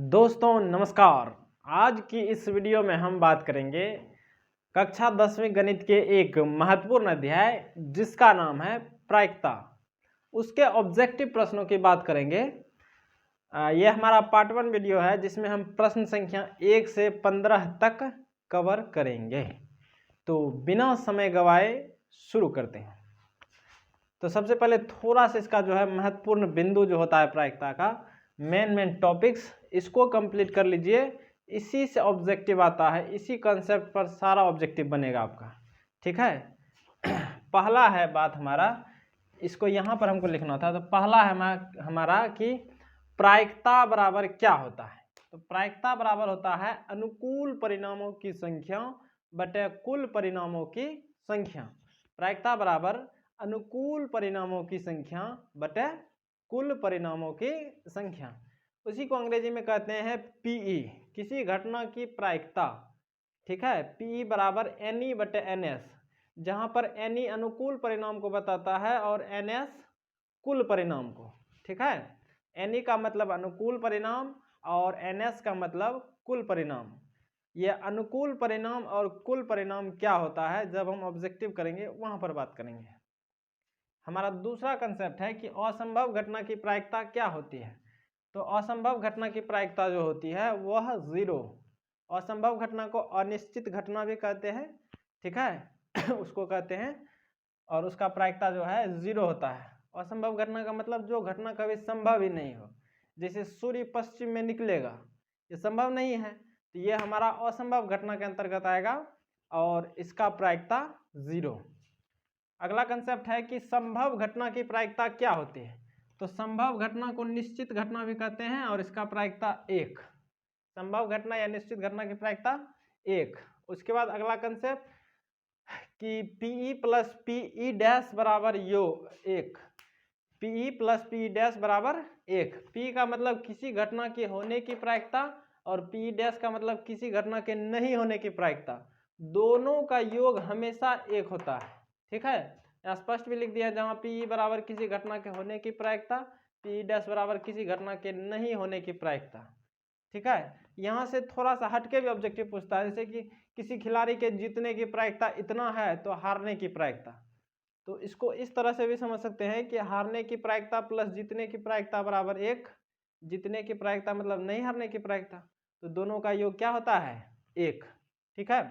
दोस्तों नमस्कार। आज की इस वीडियो में हम बात करेंगे कक्षा 10वीं गणित के एक महत्वपूर्ण अध्याय जिसका नाम है प्रायिकता। उसके ऑब्जेक्टिव प्रश्नों की बात करेंगे। यह हमारा पार्ट 1 वीडियो है जिसमें हम प्रश्न संख्या 1 से 15 तक कवर करेंगे। तो बिना समय गवाए शुरू करते हैं। तो सबसे पहले थोड़ा सा इसका जो है महत्वपूर्ण बिंदु जो होता है प्रायिकता का, मेन टॉपिक्स, इसको कंप्लीट कर लीजिए। इसी से ऑब्जेक्टिव आता है, इसी कंसेप्ट पर सारा ऑब्जेक्टिव बनेगा आपका, ठीक है। पहला है बात हमारा, इसको यहाँ पर हमको लिखना था। तो पहला है हमारा कि प्रायिकता बराबर क्या होता है। तो प्रायिकता बराबर होता है अनुकूल परिणामों की संख्या बटे कुल परिणामों की संख्या। प्रायिकता बराबर अनुकूल परिणामों की संख्या बटे कुल परिणामों की संख्या। उसी को अंग्रेजी में कहते हैं पीई, किसी घटना की प्रायिकता, ठीक है। पीई बराबर एनई बटे एनएस, जहां पर एनई अनुकूल परिणाम को बताता है और एनएस कुल परिणाम को, ठीक है। एनई का मतलब अनुकूल परिणाम और एनएस का मतलब कुल परिणाम। यह अनुकूल परिणाम और कुल परिणाम क्या होता है जब हम ऑब्जेक्टिव करेंगे वहां पर बात करेंगे। हमारा दूसरा कंसेप्ट है कि असंभव घटना की प्रायिकता क्या होती है। तो असंभव घटना की प्रायिकता जो होती है वह 0। असंभव घटना को अनिश्चित घटना भी कहते हैं, ठीक है। उसको कहते हैं और उसका प्रायिकता जो है 0 होता है। असंभव घटना का मतलब जो घटना कभी संभव ही नहीं हो, जैसे सूर्य पश्चिम में निकलेगा, ये संभव नहीं है, तो ये हमारा असंभव घटना के अंतर्गत आएगा और इसका प्रायिकता 0। अगला कंसेप्ट है कि संभव घटना की प्रायिकता क्या होती है। तो संभव घटना को निश्चित घटना भी कहते हैं और इसका प्रायिकता 1। संभव घटना या निश्चित घटना की प्रायिकता 1। उसके बाद अगला कंसेप्ट कि पीई प्लस पीई डैश बराबर योग 1। पीई प्लस पीई डैश बराबर 1। पी का मतलब किसी घटना के होने की प्रायिकता और पी डैश का मतलब किसी घटना के नहीं होने की प्रायिकता। दोनों का योग हमेशा 1 होता है, ठीक है। स्पष्ट भी लिख दिया, जहां पी बराबर किसी घटना के होने की प्रायिकता, पी डैश बराबर किसी घटना के नहीं होने की प्रायिकता, ठीक है। यहाँ से थोड़ा सा हटके भी ऑब्जेक्टिव पूछता है, जैसे कि किसी खिलाड़ी के जीतने की प्रायिकता इतना है तो हारने की प्रायिकता। तो इसको इस तरह से भी समझ सकते हैं कि हारने की प्रायिकता प्लस जीतने की प्रायिकता बराबर 1। जीतने की प्रायिकता मतलब नहीं हारने की प्रायिकता, तो दोनों का योग क्या होता है 1, ठीक है।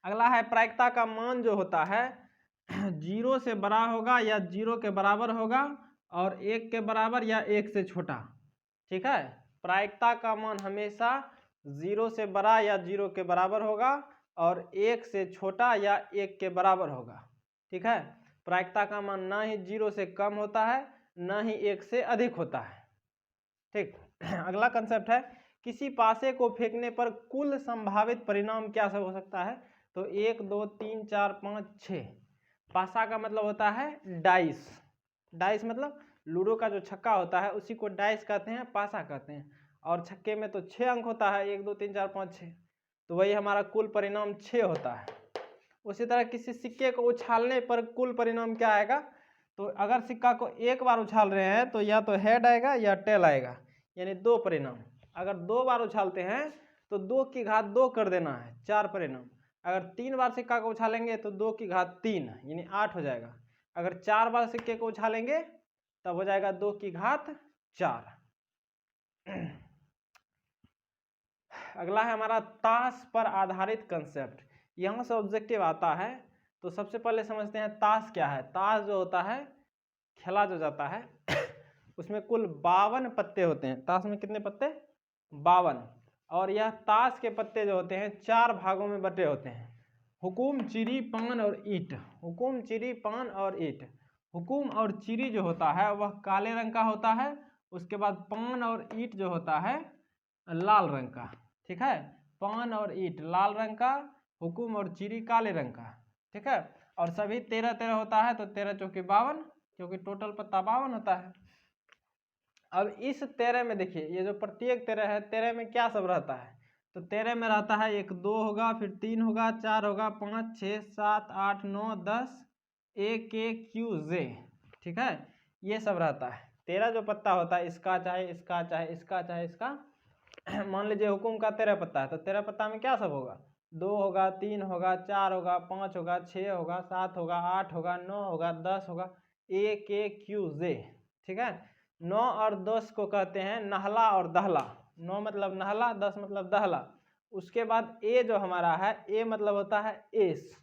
अगला है प्रायिकता का मान जो होता है 0 से बड़ा होगा या 0 के बराबर होगा और 1 के बराबर या 1 से छोटा, ठीक है। प्रायिकता का मान हमेशा 0 से बड़ा या 0 के बराबर होगा और 1 से छोटा या 1 के बराबर होगा, ठीक है। प्रायिकता का मान ना ही 0 से कम होता है ना ही 1 से अधिक होता है, ठीक। अगला कंसेप्ट है किसी पासे को फेंकने पर कुल संभावित परिणाम क्या सब हो सकता है। तो 1 2 3 4 5 6। पासा का मतलब होता है डाइस। डाइस मतलब लूडो का जो छक्का होता है उसी को डाइस कहते हैं, पासा कहते हैं। और छक्के में तो 6 अंक होता है, 1 2 3 4 5 6, तो वही हमारा कुल परिणाम 6 होता है। उसी तरह किसी सिक्के को उछालने पर कुल परिणाम क्या आएगा। तो अगर सिक्का को एक बार उछाल रहे हैं तो या तो हेड आएगा या टेल आएगा, यानी 2 परिणाम। अगर 2 बार उछालते हैं तो 2 की घात 2 कर देना है, 4 परिणाम। अगर 3 बार सिक्का को उछालेंगे तो 2 की घात 3 यानी 8 हो जाएगा। अगर 4 बार सिक्के को उछालेंगे तब हो जाएगा 2 की घात 4। अगला है हमारा ताश पर आधारित कंसेप्ट। यहाँ से ऑब्जेक्टिव आता है, तो सबसे पहले समझते हैं ताश क्या है। ताश जो होता है, खेला जो जाता है उसमें कुल 52 पत्ते होते हैं। ताश में कितने पत्ते? 52। और यह ताश के पत्ते जो होते हैं 4 भागों में बटे होते हैं, हुकुम, चिरी, पान और ईंट। हुकुम, चिरी, पान और ईंट। हुकुम और चिरी जो होता है वह काले रंग का होता है। उसके बाद पान और ईंट जो होता है लाल रंग का, ठीक है। पान और ईंट लाल रंग का, हुकुम और चिरी काले रंग का, ठीक है। और सभी 13 होता है, तो 13 चौके 52, क्योंकि टोटल पत्ता 52 होता है। अब इस 13 में देखिए, ये जो प्रत्येक 13 है, 13 में क्या सब रहता है। तो 13 में रहता है 1 2 होगा, फिर 3 होगा, 4 होगा, 5 6 7 8 9 10 A K Q Z, ठीक है, ये सब रहता है। 13 जो पत्ता होता है इसका चाहे इसका चाहे इसका चाहे इसका मान लीजिए हुकुम का 13 पत्ता है तो 13 पत्ता में क्या सब होगा, 2 होगा, 3 होगा, 4 होगा, 5 होगा, 6 होगा, 7 होगा, 8 होगा, 9 होगा, 10 होगा, AKQZ। ठीक है, 9 और 10 को कहते हैं नहला और दहला। 9 मतलब नहला, 10 मतलब दहला। उसके बाद ए जो हमारा है, ए मतलब होता है एस,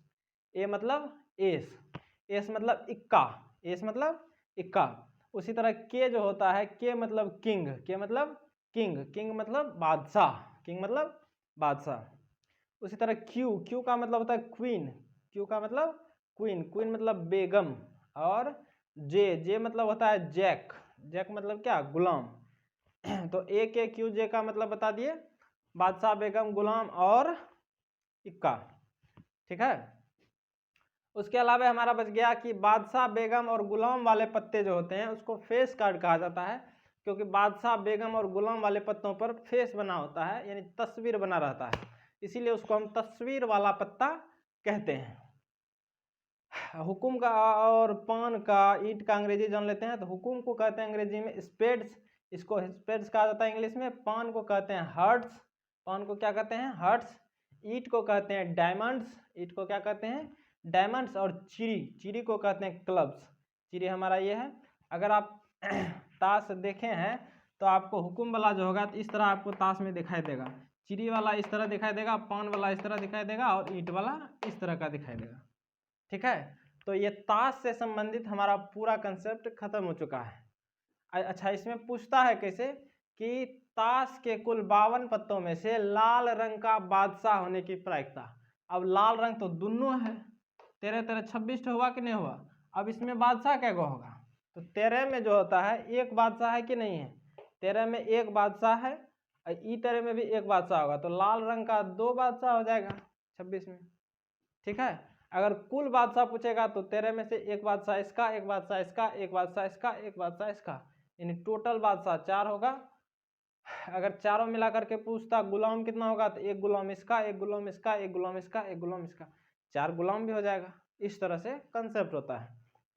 ए मतलब एस, एस मतलब इक्का, एस मतलब इक्का। उसी तरह के जो होता है, के मतलब किंग, के मतलब किंग, किंग मतलब बादशाह, किंग मतलब बादशाह। उसी तरह क्यू, क्यू का मतलब होता है क्वीन, क्यू का मतलब क्वीन, क्वीन मतलब बेगम। और जे, जे मतलब होता है जैक, जैक मतलब क्या, गुलाम। तो AKQJ का मतलब बता दिए, बादशाह, बेगम, गुलाम और इक्का। ठीक है, उसके अलावा हमारा बच गया कि बादशाह, बेगम और गुलाम वाले पत्ते जो होते हैं उसको फेस कार्ड कहा जाता है, क्योंकि बादशाह, बेगम और गुलाम वाले पत्तों पर फेस बना होता है, यानी तस्वीर बना रहता है, इसीलिए उसको हम तस्वीर वाला पत्ता कहते हैं। हुकुम का और पान का, ईंट का अंग्रेजी जान लेते हैं। तो हुकुम को कहते हैं अंग्रेजी में स्पेड्स, इसको स्पेड्स कहा जाता है इंग्लिश में। पान को कहते हैं हर्ट्स, पान को क्या कहते हैं, हर्ट्स। ईंट को कहते हैं डायमंड्स, ईंट को क्या कहते हैं, डायमंड्स। और चिड़ी, चिड़ी को कहते हैं क्लब्स, चिड़ी हमारा ये है। अगर आप ताश देखे हैं तो आपको हुकुम वाला जो होगा तो इस तरह आपको ताश में दिखाई देगा, चिड़ी वाला इस तरह दिखाई देगा, पान वाला इस तरह दिखाई देगा और ईंट वाला इस तरह का दिखाई देगा। ठीक है, तो ये ताश से संबंधित हमारा पूरा कंसेप्ट खत्म हो चुका है। अच्छा, इसमें पूछता है कैसे कि ताश के कुल 52 पत्तों में से लाल रंग का बादशाह होने की प्रायिकता। अब लाल रंग तो दोनों है, 13 13 26 हुआ कि नहीं हुआ। अब इसमें बादशाह क्या होगा, तो 13 में जो होता है एक बादशाह है कि नहीं है, 13 में एक बादशाह है, ई 13 में भी एक बादशाह होगा, तो लाल रंग का 2 बादशाह हो जाएगा 26 में। ठीक है, अगर कुल बादशाह पूछेगा तो 13 में से एक बादशाह इसका, एक बादशाह इसका, एक बादशाह इसका, एक बादशाह इसका, यानी टोटल बादशाह 4 होगा। अगर चारों मिला करके पूछता गुलाम कितना होगा, तो एक गुलाम इसका, एक गुलाम इसका, एक गुलाम इसका, एक गुलाम इसका, 4 गुलाम भी हो जाएगा। इस तरह से कंसेप्ट होता है।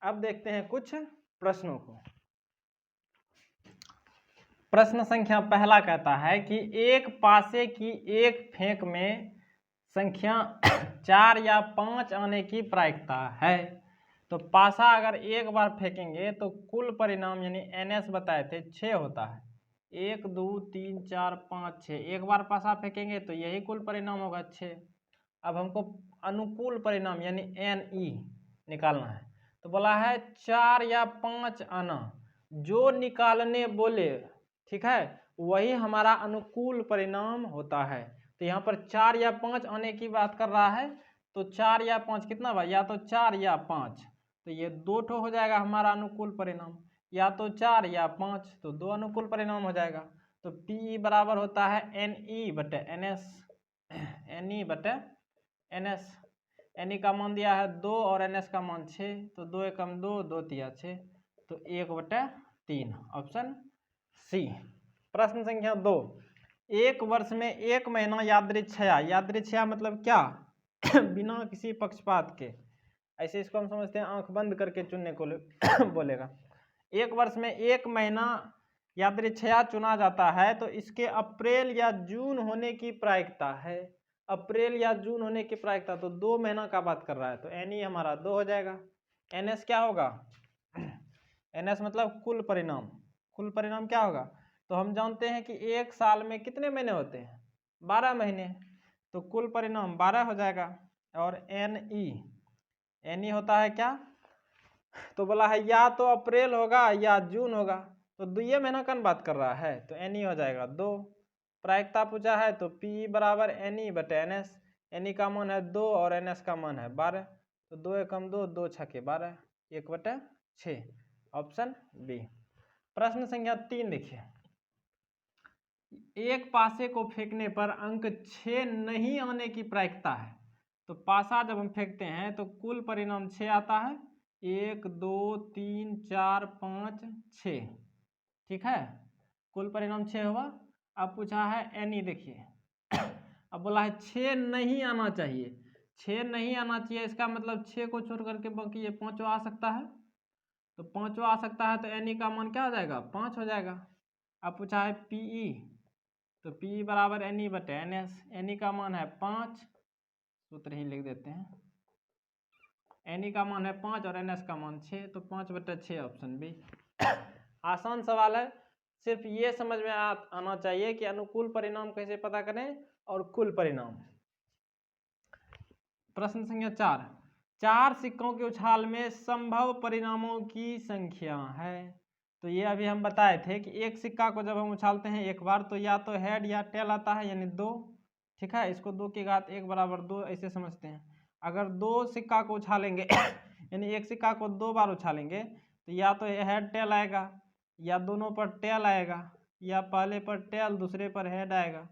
अब देखते हैं कुछ प्रश्नों को। प्रश्न संख्या पहला कहता है कि एक पासे की एक फेंक में संख्या 4 या 5 आने की प्रायिकता है। तो पासा अगर एक बार फेंकेंगे तो कुल परिणाम यानी NS बताए थे 6 होता है, 1 2 3 4 5 6, एक बार पासा फेंकेंगे तो यही कुल परिणाम होगा 6। अब हमको अनुकूल परिणाम यानी NE निकालना है, तो बोला है 4 या 5 आना, जो निकालने बोले, ठीक है, वही हमारा अनुकूल परिणाम होता है। तो यहाँ पर 4 या 5 आने की बात कर रहा है, तो 4 या 5 कितना भाई, या तो 4 या 5, तो ये 2 ठो हो जाएगा हमारा अनुकूल परिणाम, या तो 4 या 5, तो 2 अनुकूल परिणाम हो जाएगा। तो PE बराबर होता है NE बटे NS, NE बटे NS। NE का मान दिया है 2 और NS का मान 6, तो 2 एकम 2, 2 तिया 6, तो 1/3, ऑप्शन सी। प्रश्न संख्या 2, एक वर्ष में एक महीना यादृच्छया, यादृच्छया मतलब क्या बिना किसी पक्षपात के, ऐसे इसको हम समझते हैं आंख बंद करके चुनने को बोलेगा। एक वर्ष में एक महीना यादृच्छया चुना जाता है तो इसके अप्रैल या जून होने की प्रायिकता है, अप्रैल या जून होने की प्रायिकता, तो 2 महीना का बात कर रहा है, तो NE हमारा 2 हो जाएगा। NS क्या होगा, NS मतलब कुल परिणाम, कुल परिणाम क्या होगा, तो हम जानते हैं कि एक साल में कितने महीने होते हैं, 12 महीने, तो कुल परिणाम 12 हो जाएगा। और NE होता है क्या, तो बोला है या तो अप्रैल होगा या जून होगा, तो 2 महीना का बात कर रहा है, तो NE हो जाएगा 2। प्रायिकता पूछा है तो PE बराबर NE बटे NS, NE का मान है 2 और NS का मान है 12, तो 2 एकम 2, 2 छके 12, 1/6, ऑप्शन बी। प्रश्न संख्या 3 देखिए, एक पासे को फेंकने पर अंक 6 नहीं आने की प्रायिकता है। तो पासा जब हम फेंकते हैं तो कुल परिणाम 6 आता है, 1 2 3 4 5 6, ठीक है, कुल परिणाम 6 हुआ। अब पूछा है NE, देखिए अब बोला है 6 नहीं आना चाहिए, 6 नहीं आना चाहिए, इसका मतलब 6 को छोड़ करके बाकी ये 5 आ सकता है, तो 5वां आ सकता है, तो एन का मान क्या हो जाएगा, 5 हो जाएगा। अब पूछा है पीई, तो पीई बराबर एन बटे एन एस, एन का मान है 5, सूत्र ही लिख देते हैं, एन का मान है 5 और एन एस का मान 6, तो 5/6 ऑप्शन बी। आसान सवाल है, सिर्फ ये समझ में आना चाहिए कि अनुकूल परिणाम कैसे पता करें और कुल परिणाम। प्रश्न संख्या 4, 4 सिक्कों के उछाल में संभव परिणामों की संख्या है। तो ये अभी हम बताए थे कि एक सिक्का को जब हम उछालते हैं एक बार, तो या तो हेड या टेल आता है, यानी 2, ठीक है, इसको 2 की घात 1 बराबर 2 ऐसे समझते हैं। अगर 2 सिक्का को उछालेंगे यानी एक सिक्का को 2 बार उछालेंगे, तो या तो हेड टेल आएगा, या दोनों पर टेल आएगा, या पहले पर टेल दूसरे पर हेड आएगा,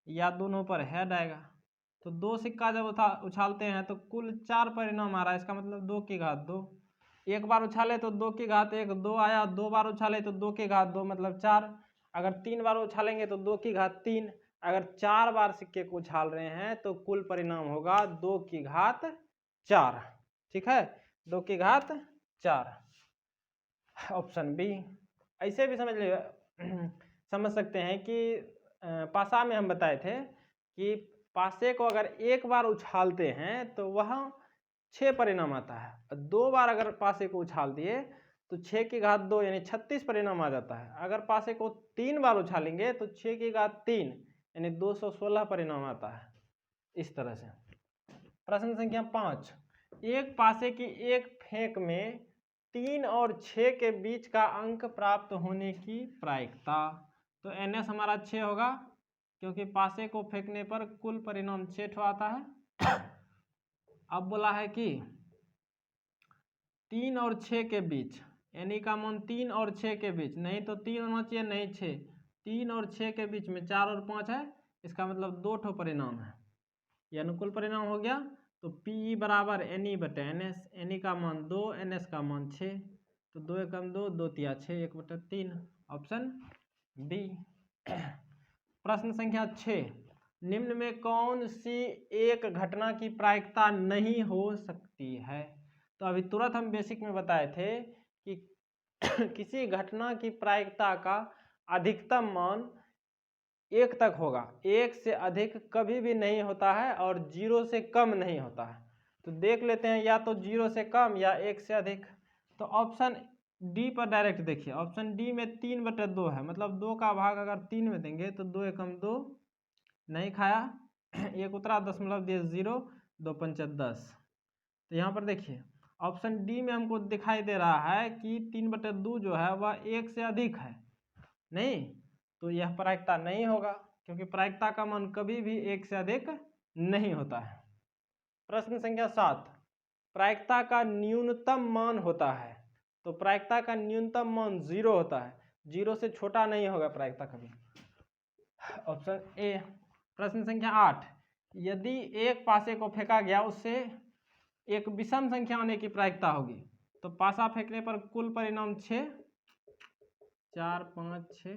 या दोनों पर हेड आएगा। तो 2 सिक्का जब उछालते हैं तो कुल 4 परिणाम आ रहा है, इसका मतलब 2 की घात 2। एक बार उछाले तो 2 की घात 1 2 आया, 2 बार उछाले तो 2 की घात 2 मतलब 4। अगर 3 बार उछालेंगे तो 2 की घात 3। अगर 4 बार सिक्के को उछाल रहे हैं तो कुल परिणाम होगा 2 की घात 4, ठीक है, 2 की घात 4, ऑप्शन बी। ऐसे भी समझ सकते हैं कि पासा में हम बताए थे कि पासे को अगर एक बार उछालते हैं तो वह 6 परिणाम आता है, और 2 बार अगर पासे को उछाल दिए तो 6 की घात 2 यानी 36 परिणाम आ जाता है। अगर पासे को 3 बार उछालेंगे तो 6 की घात 3 यानी 216 परिणाम आता है, इस तरह से। प्रश्न संख्या 5, एक पासे की एक फेंक में 3 और 6 के बीच का अंक प्राप्त होने की प्रायिकता। तो एन एस हमारा 6 होगा, क्योंकि पासे को फेंकने पर कुल परिणाम 6 आता है। अब बोला है कि 3 और 6 के बीच, यानी का मान 3 और 6 के बीच, नहीं तो 3 होना चाहिए नहीं 6, 3 और 6 के बीच में 4 और 5 है, इसका मतलब 2 ठो परिणाम है, ये अनुकूल परिणाम हो गया। तो पी बराबर एन ई बटे एन एस, एन ई का मान 2, एन एस का मान 6, तो 2 एकम 2, 2 तिया 6, 1/3, ऑप्शन बी। प्रश्न संख्या 6, निम्न में कौन सी एक घटना की प्रायिकता नहीं हो सकती है। तो अभी तुरंत हम बेसिक में बताए थे कि किसी घटना की प्रायिकता का अधिकतम मान 1 तक होगा, 1 से अधिक कभी भी नहीं होता है और 0 से कम नहीं होता है। तो देख लेते हैं, या तो 0 से कम या 1 से अधिक। तो ऑप्शन डी पर डायरेक्ट देखिए, ऑप्शन डी में 3/2 है, मतलब 2 का भाग अगर 3 में देंगे तो 2 एकम 2 नहीं खाया, 1 उतरा, दशमलव दिए 0, 2 पंचे 10। तो यहाँ पर देखिए ऑप्शन डी में हमको दिखाई दे रहा है कि 3/2 जो है वह 1 से अधिक है, नहीं, तो यह प्रायिकता नहीं होगा, क्योंकि प्रायिकता का मान कभी भी 1 से अधिक नहीं होता है। प्रश्न संख्या 7, प्रायिकता का न्यूनतम मान होता है। तो प्रायिकता का न्यूनतम मान 0 होता है, 0 से छोटा नहीं होगा प्रायिकता कभी, ऑप्शन ए। प्रश्न संख्या 8, यदि एक पासे को फेंका गया उससे एक विषम संख्या होने की प्रायिकता होगी। तो पासा फेंकने पर कुल परिणाम 6, 4 5 6,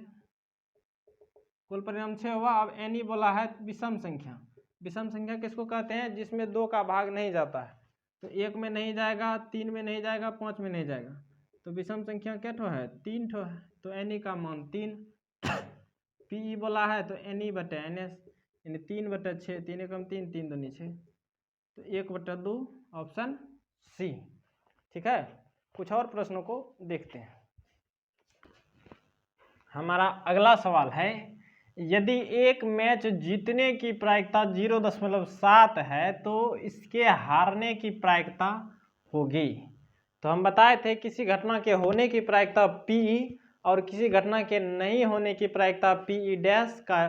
कुल परिणाम 6 हुआ। अब एन ई बोला है विषम संख्या, विषम संख्या किसको कहते हैं, जिसमें 2 का भाग नहीं जाता है। तो 1 में नहीं जाएगा, 3 में नहीं जाएगा, 5 में नहीं जाएगा, तो विषम संख्या क्या ठो है, 3 ठो है, तो एन ई का मान 3। पी ई बोला है तो एन ई बटे एन एस, यानी 3/6, 3 एकम 3, 3 दूनी 6, तो 1/2, ऑप्शन सी, ठीक है। कुछ और प्रश्नों को देखते हैं। हमारा अगला सवाल है, यदि एक मैच जीतने की प्रायिकता 0.7 है तो इसके हारने की प्रायिकता होगी। तो हम बताए थे किसी घटना के होने की प्रायिकता P और किसी घटना के नहीं होने की प्रायिकता P डैश का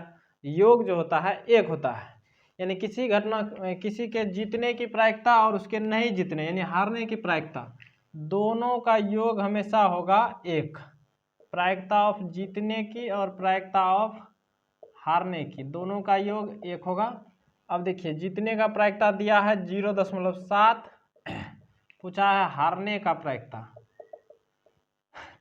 योग जो होता है 1 होता है, यानी किसी के जीतने की प्रायिकता और उसके नहीं जीतने यानी हारने की प्रायिकता दोनों का योग हमेशा होगा 1। प्रायिकता ऑफ जीतने की और प्रायिकता ऑफ हारने की दोनों का योग 1 होगा। अब देखिए जीतने का प्रायिकता दिया है 0.7, पूछा है हारने का प्रायिकता,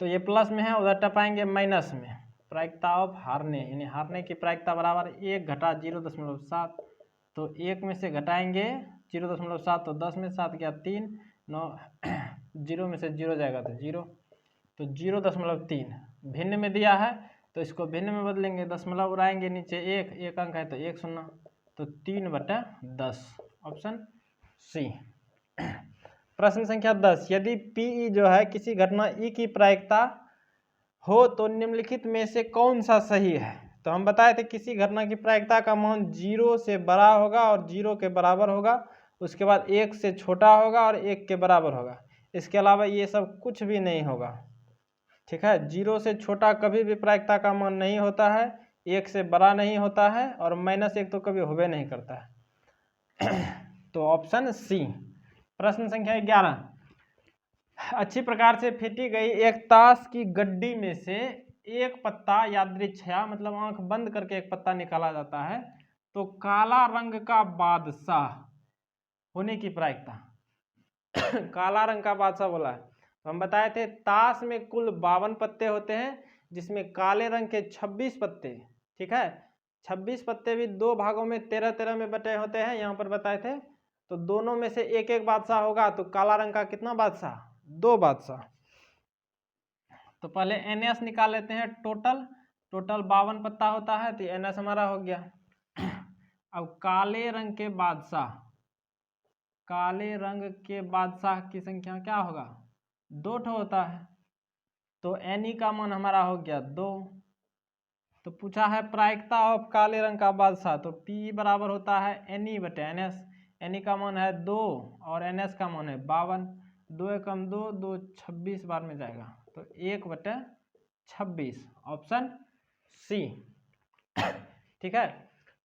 तो ये प्लस में है, उधर टपाएंगे माइनस में। प्रायिकता ऑफ हारने यानी हारने की प्रायिकता बराबर 1 घटा 0.7, तो 1 में से घटाएंगे 0.7, तो 10 में 7 गया 3, 9 जीरो में से जीरो जाएगा तो जीरो, तो 0.3 भिन्न में दिया है तो इसको भिन्न में बदलेंगे, दशमलव उड़ाएंगे नीचे एक अंक है तो 1 शून्य, तो 3/10 ऑप्शन सी। प्रश्न संख्या 10, यदि पीई जो है किसी घटना ई की प्रायिकता हो तो निम्नलिखित में से कौन सा सही है। तो हम बताए थे किसी घटना की प्रायिकता का मान 0 से बड़ा होगा और 0 के बराबर होगा, उसके बाद 1 से छोटा होगा और 1 के बराबर होगा, इसके अलावा ये सब कुछ भी नहीं होगा। ठीक है, 0 से छोटा कभी भी प्रायिकता का मान नहीं होता है, 1 से बड़ा नहीं होता है और -1 तो कभी होबे नहीं करता है। तो ऑप्शन सी। प्रश्न संख्या 11, अच्छी प्रकार से फेंटी गई एक ताश की गड्डी में से एक पत्ता यादृच्छया मतलब आंख बंद करके एक पत्ता निकाला जाता है, तो काला रंग का बादशाह होने की प्रायिकता काला रंग का बादशाह बोला है, तो हम बताए थे ताश में कुल 52 पत्ते होते हैं जिसमें काले रंग के 26 पत्ते, ठीक है, 26 पत्ते भी दो भागों में 13-13 में बटे होते हैं, यहाँ पर बताए थे, तो दोनों में से एक एक बादशाह होगा, तो काला रंग का कितना बादशाह, 2 बादशाह। तो पहले NS निकाल लेते हैं, टोटल 52 पत्ता होता है तो NS हमारा हो गया। अब काले रंग के बादशाह की संख्या क्या होगा, 2 ठो होता है, तो NE का मान हमारा हो गया 2। तो पूछा है प्रायिकता ऑफ काले रंग का बादशाह, तो P बराबर होता है NE/NS, NE का मान है 2 और NS का मान है 52, 2 एकम 2, 2 26 बार में जाएगा, तो 1/26 ऑप्शन सी। ठीक है,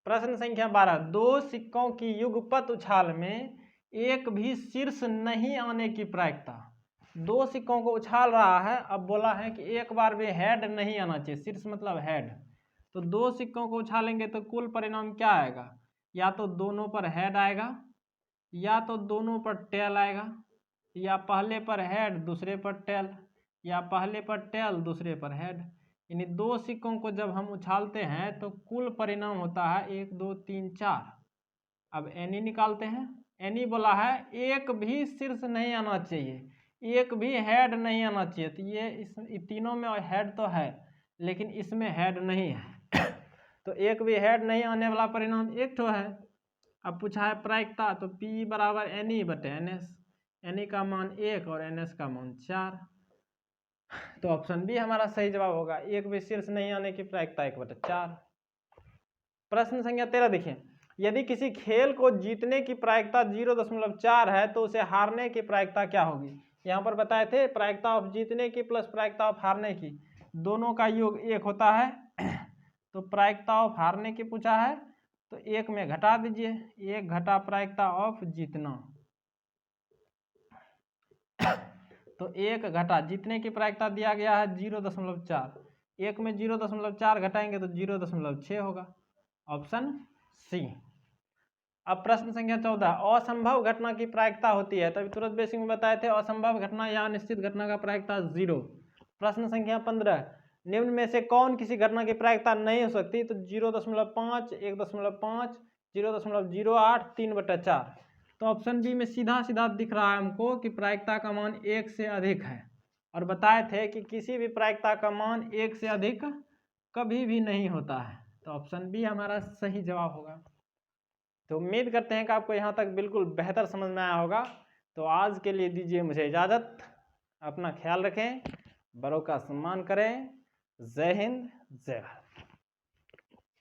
प्रश्न संख्या 12, दो सिक्कों की युगपत उछाल में एक भी शीर्ष नहीं आने की प्रायिकता। दो सिक्कों को उछाल रहा है, अब बोला है कि एक बार भी हेड नहीं आना चाहिए, शीर्ष मतलब हेड, तो दो सिक्कों को उछालेंगे तो कुल परिणाम क्या आएगा, या तो दोनों पर हेड आएगा या तो दोनों पर टेल आएगा, या पहले पर हेड दूसरे पर टेल, या पहले पर टेल दूसरे पर हेड। यानी दो सिक्कों को जब हम उछालते हैं तो कुल परिणाम होता है 1 2 3 4। अब NE निकालते हैं, NE बोला है एक भी शीर्ष नहीं आना चाहिए, एक भी हेड नहीं आना चाहिए, तो ये तीनों में हेड तो है लेकिन इसमें हेड नहीं है। तो एक भी हेड नहीं आने वाला परिणाम एक ठो है। अब पूछा है प्रायिकता, तो P बराबर NE/NS, NE का मान 1 और NS का मान 4, तो ऑप्शन बी हमारा सही जवाब होगा, एक भी शीर्ष नहीं आने की प्रायिकता 1/4। प्रश्न संख्या 13 देखिए, यदि किसी खेल को जीतने की प्रायिकता 0.4 है तो उसे हारने की प्रायिकता क्या होगी। यहाँ पर बताए थे प्रायिकता ऑफ जीतने की प्लस प्रायिकता ऑफ हारने की, दोनों का योग 1 होता है, तो प्रायिकता ऑफ हारने की पूछा है तो 1 में घटा दीजिए, 1 घटा प्रायिकता ऑफ जीतना, तो 1 घटा जीतने की प्रायिकता दिया गया है 0.4, 1 में 0.4 घटाएंगे तो 0.6 होगा, ऑप्शन सी। अब प्रश्न संख्या 14, असंभव घटना की प्रायिकता होती है, तभी तुरंत बेसिक में बताए थे असंभव घटना या अनिश्चित घटना का प्रायिकता 0। प्रश्न संख्या 15, निम्न में से कौन किसी घटना की प्रायिकता नहीं हो सकती, तो 0.5, 1.5, 0.08, 3/4, तो ऑप्शन बी में सीधा सीधा दिख रहा है हमको कि प्रायिकता का मान 1 से अधिक है, और बताए थे कि किसी भी प्रायिकता का मान 1 से अधिक कभी भी नहीं होता है, तो ऑप्शन बी हमारा सही जवाब होगा। तो उम्मीद करते हैं कि आपको यहाँ तक बिल्कुल बेहतर समझ में आया होगा। तो आज के लिए दीजिए मुझे इजाज़त, अपना ख्याल रखें, बड़ों का सम्मान करें। जय हिंद, जय भारत।